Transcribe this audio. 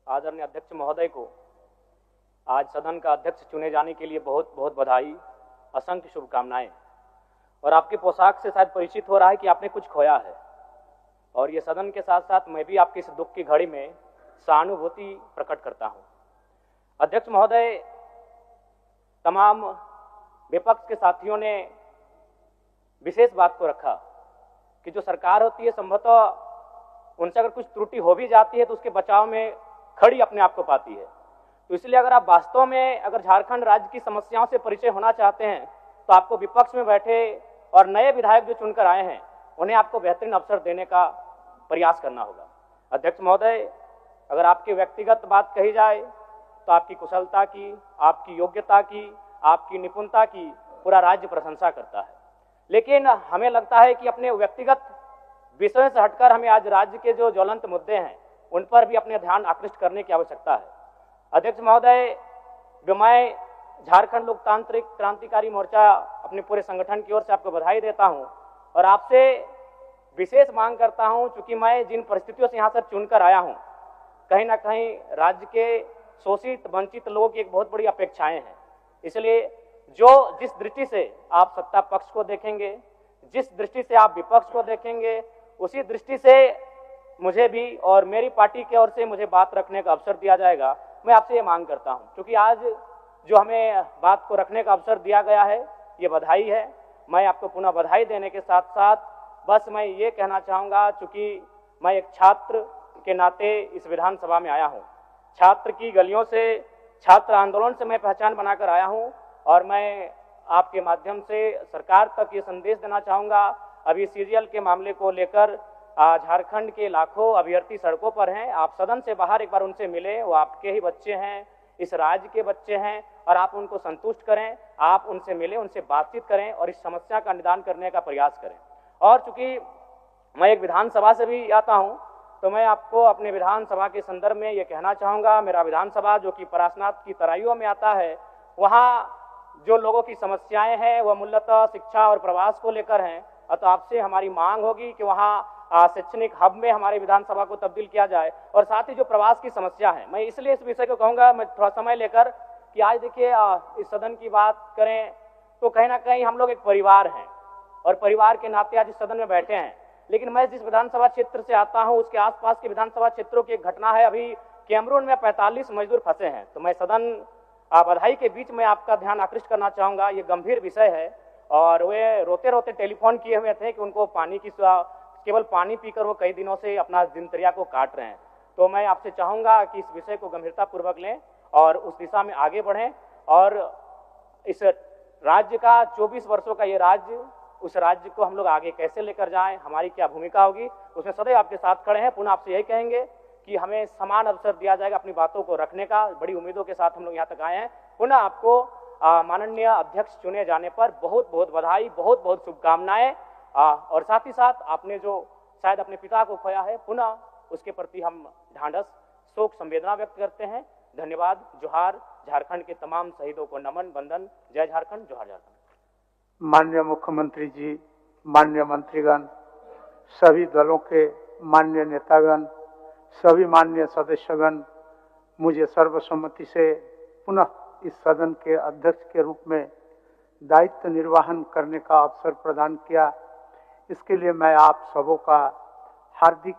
आदरणीय अध्यक्ष महोदय को आज सदन का अध्यक्ष चुने जाने के लिए बहुत बहुत बधाई, असंख्य शुभकामनाएं। और आपकी पोशाक से शायद परिचित हो रहा है कि आपने कुछ खोया है, और ये सदन के साथ साथ मैं भी आपकी इस दुख की घड़ी में सहानुभूति प्रकट करता हूं। अध्यक्ष महोदय, तमाम विपक्ष के साथियों ने विशेष बात को रखा कि जो सरकार होती है संभवतः उनसे अगर कुछ त्रुटि हो भी जाती है तो उसके बचाव में खड़ी अपने आप को पाती है। तो इसलिए अगर आप वास्तव में अगर झारखंड राज्य की समस्याओं से परिचय होना चाहते हैं तो आपको विपक्ष में बैठे और नए विधायक जो चुनकर आए हैं उन्हें आपको बेहतरीन अवसर देने का प्रयास करना होगा। अध्यक्ष महोदय, अगर आपकी व्यक्तिगत बात कही जाए तो आपकी कुशलता की, आपकी योग्यता की, आपकी निपुणता की पूरा राज्य प्रशंसा करता है, लेकिन हमें लगता है कि अपने व्यक्तिगत विषयों से हटकर हमें आज राज्य के जो ज्वलंत मुद्दे हैं उन पर भी अपने ध्यान आकृष्ट करने की आवश्यकता है। अध्यक्ष महोदय, मैं झारखंड लोकतांत्रिक क्रांतिकारी मोर्चा अपने पूरे संगठन की ओर से आपको बधाई देता हूं और आपसे विशेष मांग करता हूं, चूंकि मैं जिन परिस्थितियों से यहां से चुनकर आया हूं, कहीं ना कहीं राज्य के शोषित वंचित लोगों की एक बहुत बड़ी अपेक्षाएं हैं। इसलिए जिस दृष्टि से आप सत्ता पक्ष को देखेंगे, जिस दृष्टि से आप विपक्ष को देखेंगे, उसी दृष्टि से मुझे भी और मेरी पार्टी की ओर से मुझे बात रखने का अवसर दिया जाएगा। मैं आपसे ये मांग करता हूं, क्योंकि आज जो हमें बात को रखने का अवसर दिया गया है ये बधाई है। मैं आपको पुनः बधाई देने के साथ साथ बस मैं ये कहना चाहूँगा, चूँकि मैं एक छात्र के नाते इस विधानसभा में आया हूँ, छात्र की गलियों से, छात्र आंदोलन से मैं पहचान बनाकर आया हूँ, और मैं आपके माध्यम से सरकार तक ये संदेश देना चाहूँगा। अभी सीरियल के मामले को लेकर झारखंड के लाखों अभ्यर्थी सड़कों पर हैं। आप सदन से बाहर एक बार उनसे मिले, वो आपके ही बच्चे हैं, इस राज्य के बच्चे हैं, और आप उनको संतुष्ट करें, आप उनसे मिलें, उनसे बातचीत करें और इस समस्या का निदान करने का प्रयास करें। और चूंकि मैं एक विधानसभा से भी आता हूं, तो मैं आपको अपने विधानसभा के संदर्भ में ये कहना चाहूँगा, मेरा विधानसभा जो कि परासनाथ की तराइयों में आता है, वहाँ जो लोगों की समस्याएं हैं वह मूलतः शिक्षा और प्रवास को लेकर हैं। तो आपसे हमारी मांग होगी कि वहाँ शैक्षणिक हब में हमारे विधानसभा को तब्दील किया जाए, और साथ ही जो प्रवास की समस्या है, मैं इसलिए इस विषय को कहूँगा, मैं थोड़ा समय लेकर, कि आज देखिए इस सदन की बात करें तो कहीं ना कहीं हम लोग एक परिवार हैं और परिवार के नाते आज इस सदन में बैठे हैं। लेकिन मैं जिस विधानसभा क्षेत्र से आता हूं उसके आसपास के विधानसभा क्षेत्रों की एक घटना है, अभी कैमरून में 45 मजदूर फंसे हैं। तो मैं सदन बधाई के बीच में आपका ध्यान आकृष्ट करना चाहूँगा, ये गंभीर विषय है, और वे रोते रोते टेलीफोन किए हुए थे कि उनको पानी की केवल पानी पीकर वो कई दिनों से अपना दिनचर्या को काट रहे हैं। तो मैं आपसे चाहूँगा कि इस विषय को गंभीरतापूर्वक लें और उस दिशा में आगे बढ़ें, और इस राज्य का 24 वर्षों का ये राज्य, उस राज्य को हम लोग आगे कैसे लेकर जाएं, हमारी क्या भूमिका होगी, उसमें सदैव आपके साथ खड़े हैं। पुनः आपसे यही कहेंगे कि हमें समान अवसर दिया जाएगा अपनी बातों को रखने का। बड़ी उम्मीदों के साथ हम लोग यहाँ तक आए हैं। पुनः आपको माननीय अध्यक्ष चुने जाने पर बहुत बहुत बधाई, बहुत बहुत शुभकामनाएं, और साथ ही साथ आपने जो शायद अपने पिता को खोया है, पुनः उसके प्रति हम ढांढस, शोक, संवेदना व्यक्त करते हैं। धन्यवाद। जोहार। झारखंड के तमाम शहीदों को नमन, वंदन। जय झारखंड, जोहार झारखंड। माननीय मुख्यमंत्री जी, माननीय मंत्रीगण, सभी दलों के माननीय नेतागण, सभी माननीय सदस्यगण, मुझे सर्वसम्मति से पुनः इस सदन के अध्यक्ष के रूप में दायित्व निर्वहन करने का अवसर प्रदान किया। इसके लिए मैं आप सबों का हार्दिक